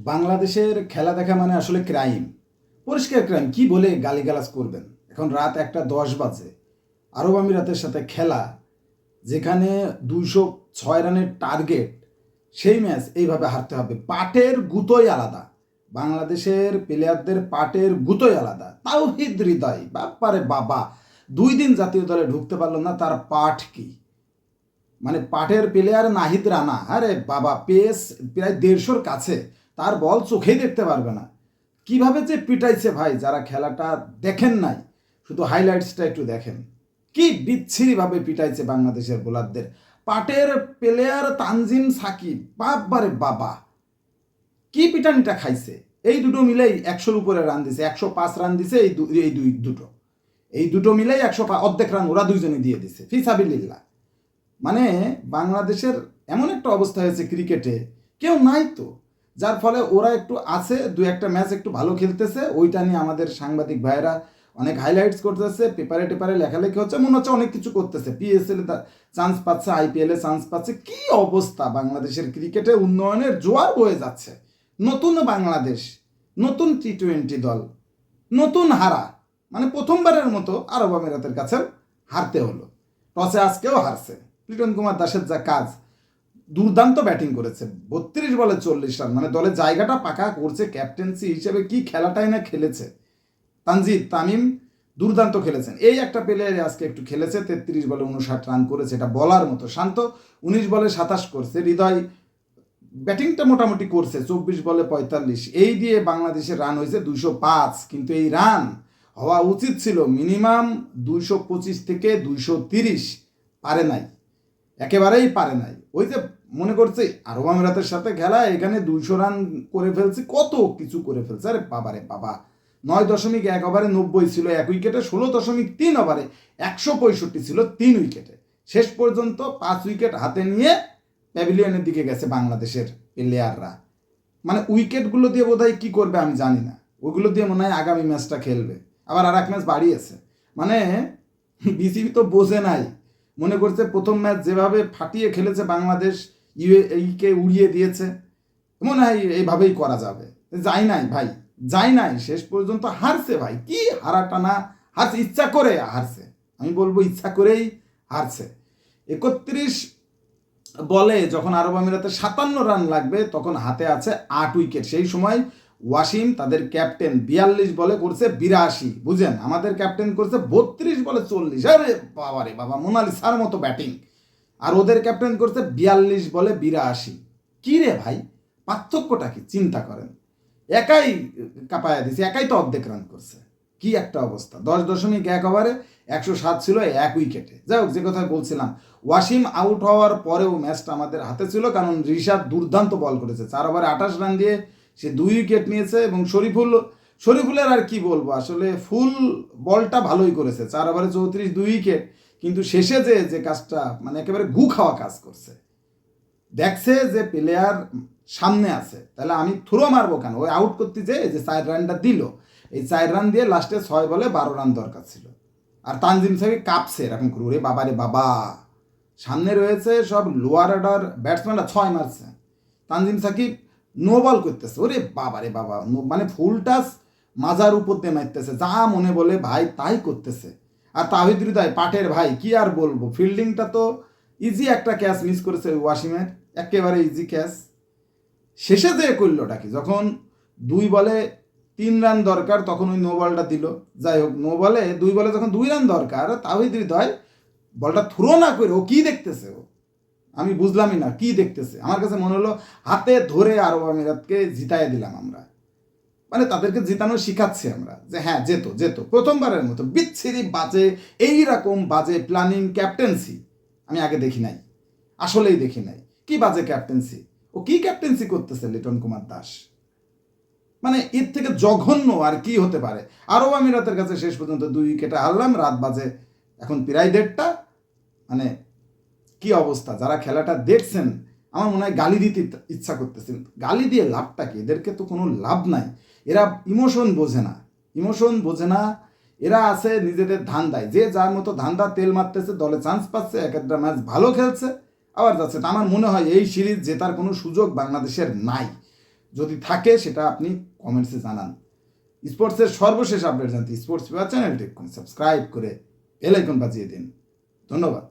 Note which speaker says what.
Speaker 1: বাংলাদেশের খেলা দেখা মানে আসলে ক্রাইম, পরিষ্কার ক্রাইম। কি বলে গালিগালাজ করবেন? এখন রাত 1:10 বাজে, আরব আমিরাতের সাথে খেলা, যেখানে 206 রানের টার্গেট, সেই ম্যাচ এইভাবে হারতে হবে। পাটের গুতোই আলাদা, বাংলাদেশের প্লেয়ারদের পাটের গুতোই আলাদা। তাওহিদ হৃদয় বাপারে বাবা 2 দিন জাতীয় দলে ঢুকতে পারলো না, তার পাঠ কি? মানে পাটের প্লেয়ার নাহিদ রানা, আরে বাবা পেস প্রায় 150-র কাছে, তার বল চোখেই দেখতে পারবে না। কিভাবে যে পিটাইছে ভাই, যারা খেলাটা দেখেন নাই শুধু হাইলাইটসটা একটু দেখেন, কি বিচ্ছিরিভাবে পিটাইছে বাংলাদেশের বোলারদের। পাটের প্লেয়ার তানজিম সাকিব বাবারে বাবা কি পিটানিটা খাইছে। এই দুটো মিলেই 100-র উপরে রান দিছে, 105 রান দিছে। এই দুটো মিলেই 105, অর্ধেক রান ওরা দুইজনে দিয়ে দিছে ফিসাবিল্লাহ। মানে বাংলাদেশের এমন একটা অবস্থা হয়েছে ক্রিকেটে, কেউ নাই তো, যার ফলে ওরা একটু আছে, 2-একটা ম্যাচ একটু ভালো খেলতেছে, ওইটা নিয়ে আমাদের সাংবাদিক ভাইয়েরা অনেক হাইলাইটস করতেছে, পেপারে টেপারে লেখালেখি হচ্ছে, মনে হচ্ছে অনেক কিছু করতেছে, পিএসএল চান্স পাচ্ছে, আইপিএলে চান্স পাচ্ছে। কি অবস্থা বাংলাদেশের ক্রিকেটে, উন্নয়নের জোয়ার বয়ে যাচ্ছে। নতুন বাংলাদেশ, নতুন টি-20 দল, নতুন হারা, মানে প্রথমবারের মতো আরব আমিরাতের কাছে হারতে হলো। টসে আজকেও হারছে। লিটন কুমার দাসের যা কাজ, দুর্দান্ত ব্যাটিং করেছে, 32 বলে 40 রান, মানে দলের জায়গাটা পাকা করছে। ক্যাপ্টেন্সি হিসেবে কি খেলাটাই না খেলেছে। তানজিদ তামিম দুর্দান্ত খেলেছেন। এই একটা প্লেয়ার আজকে একটু খেলেছে, 33 বলে 59 রান করেছে, এটা বলার মতো। শান্ত 19 বলে 27 করছে। হৃদয় ব্যাটিংটা মোটামুটি করছে, 24 বলে 45। এই দিয়ে বাংলাদেশের রান হয়েছে 205, কিন্তু এই রান হওয়া উচিত ছিল মিনিমাম 225 থেকে 230, পারে নাই, একেবারেই পারে নাই। ওই যে মনে করছে আরব আমিরাতের সাথে খেলা, এখানে 200 রান করে ফেলছি, কত কিছু করে ফেলছে। আরে বাবারে বাবা, 9.1 ওভারে 90 ছিল 1 উইকেটে, 16.3 ওভারে 165 ছিল 3 উইকেটে। শেষ পর্যন্ত 5 উইকেট হাতে নিয়ে প্যাভিলিয়নের দিকে গেছে বাংলাদেশের প্লেয়াররা। মানে উইকেটগুলো দিয়ে বোধহয় কী করবে আমি জানি না, ওগুলো দিয়ে মনে হয় আগামী ম্যাচটা খেলবে, আবার আর এক ম্যাচ বাড়িয়েছে। মানে বিসিবি তো বোঝে নাই, মনে করছে প্রথম ম্যাচ যেভাবে ফাটিয়ে খেলেছে বাংলাদেশ, ইউএইকে উড়িয়ে দিয়েছে, মনে হয় এইভাবেই করা যাবে। যাই নাই ভাই, যাই নাই, শেষ পর্যন্ত হারছে ভাই। কি হারাটা না, হারছে ইচ্ছা করে হারছে, আমি বলবো ইচ্ছা করেই হারছে। 31 বলে যখন আরব আমিরাতে 57 রান লাগবে, তখন হাতে আছে 8 উইকেট। সেই সময় ওয়াসিম তাদের ক্যাপ্টেন 42 বলে করছে 82, বুঝেন, আমাদের ক্যাপ্টেন করছে 32 বলে 40। আরে বাবা রে বাবা, মোনালিসার মতো ব্যাটিং। আর ওদের ক্যাপ্টেন করছে 42 বলে 82। কি রে ভাই, পার্থক্যটা কি চিন্তা করেন। একাই কাঁপায়া দিছে, একাই তো অর্ধেক রান করছে। কি একটা অবস্থা। 10.1 ওভারে 107 ছিল 1 উইকেটে। যাই হোক, যে কথা বলছিলাম, ওয়াসিম আউট হওয়ার পরেও ম্যাচটা আমাদের হাতে ছিল, কারণ রিশাদ দুর্দান্ত বল করেছে। 4 ওভারে 28 রান দিয়ে সে 2 উইকেট নিয়েছে। এবং শরীফুলের আর কি বলবো, আসলে ফুল বলটা ভালোই করেছে, 4 ওভারে 34, 2 উইকেট। কিন্তু শেষে যে কাজটা, মানে একেবারে গু খাওয়া কাজ করছে। দেখছে যে প্লেয়ার সামনে আছে, তাহলে আমি থ্রো মারবো কেন? ওই আউট করতে যে 4 রানটা দিল, এই 4 রান দিয়ে লাস্টে 6 বলে 12 রান দরকার ছিল। আর তানজিম সাকিব কাঁপছে এরকম করে, ওরে বাবা রে বাবা, সামনে রয়েছে সব লোয়ার অর্ডার ব্যাটসম্যানরা 6 মারছে, তানজিম সাকিব নো বল করতেছে, ওরে বাবা রে বাবা, মানে ফুল টাচ মাজার উপর দিয়ে মারতেছে, যা মনে বলে ভাই তাই করতেছে। আর তাহিদ হৃদয় পাটের ভাই, কি আর বলবো, ফিল্ডিংটা তো ইজি, একটা ক্যাচ মিস করেছে ওয়াসিমের, একেবারে ইজি ক্যাচ। শেষে যে করলোটা কি, যখন 2 বলে 3 রান দরকার, তখন ওই নো বলটা দিল। যাই হোক, 2 বলে যখন 2 রান দরকার, তাহিদ হৃদয় বলটা থ্রো না করে ও কি দেখতেছে, ও আমি বুঝলামই না কি দেখতেছে। আমার কাছে মনে হলো হাতে ধরে আরব আমিরাতকে জিতাই দিলাম আমরা, মানে তাদেরকে জিতানো শিখাচ্ছি আমরা, যে হ্যাঁ যেত প্রথমবারের মতো। বিচ্ছিরি বাজে, এইরকম বাজে প্ল্যানিং ক্যাপ্টেন্সি আমি আগে দেখি নাই, আসলেই দেখি নাই। কি বাজে ক্যাপ্টেন্সি, ও কি ক্যাপ্টেন্সি করতেছে লিটন কুমার দাস, মানে এর থেকে জঘন্য আর কি হতে পারে। আরব আমিরাতের কাছে শেষ পর্যন্ত 2 উইকেটে হারলাম, রাত বাজে এখন প্রায় 1:30। মানে কি অবস্থা, যারা খেলাটা দেখছেন আমার মনে হয় গালি দিতে ইচ্ছা করতেছেন। গালি দিয়ে লাভটা কি, এদেরকে তো কোনো লাভ নাই। এরা ইমোশন বোঝে না, এরা আছে নিজেদের ধান্দায়, যে যার মতো ধান্দা তেল মারতেছে, দলে চান্স পাচ্ছে, এক একটা ম্যাচ ভালো খেলছে, আবার যাচ্ছে। আমার মনে হয় এই সিরিজ জেতার কোনো সুযোগ বাংলাদেশের নাই। যদি থাকে সেটা আপনি কমেন্টসে জানান। স্পোর্টসের সর্বশেষ আপডেট জানতে স্পোর্টস পেপার চ্যানেলটি সাবস্ক্রাইব করে বেল আইকন বাজিয়ে দিন। ধন্যবাদ।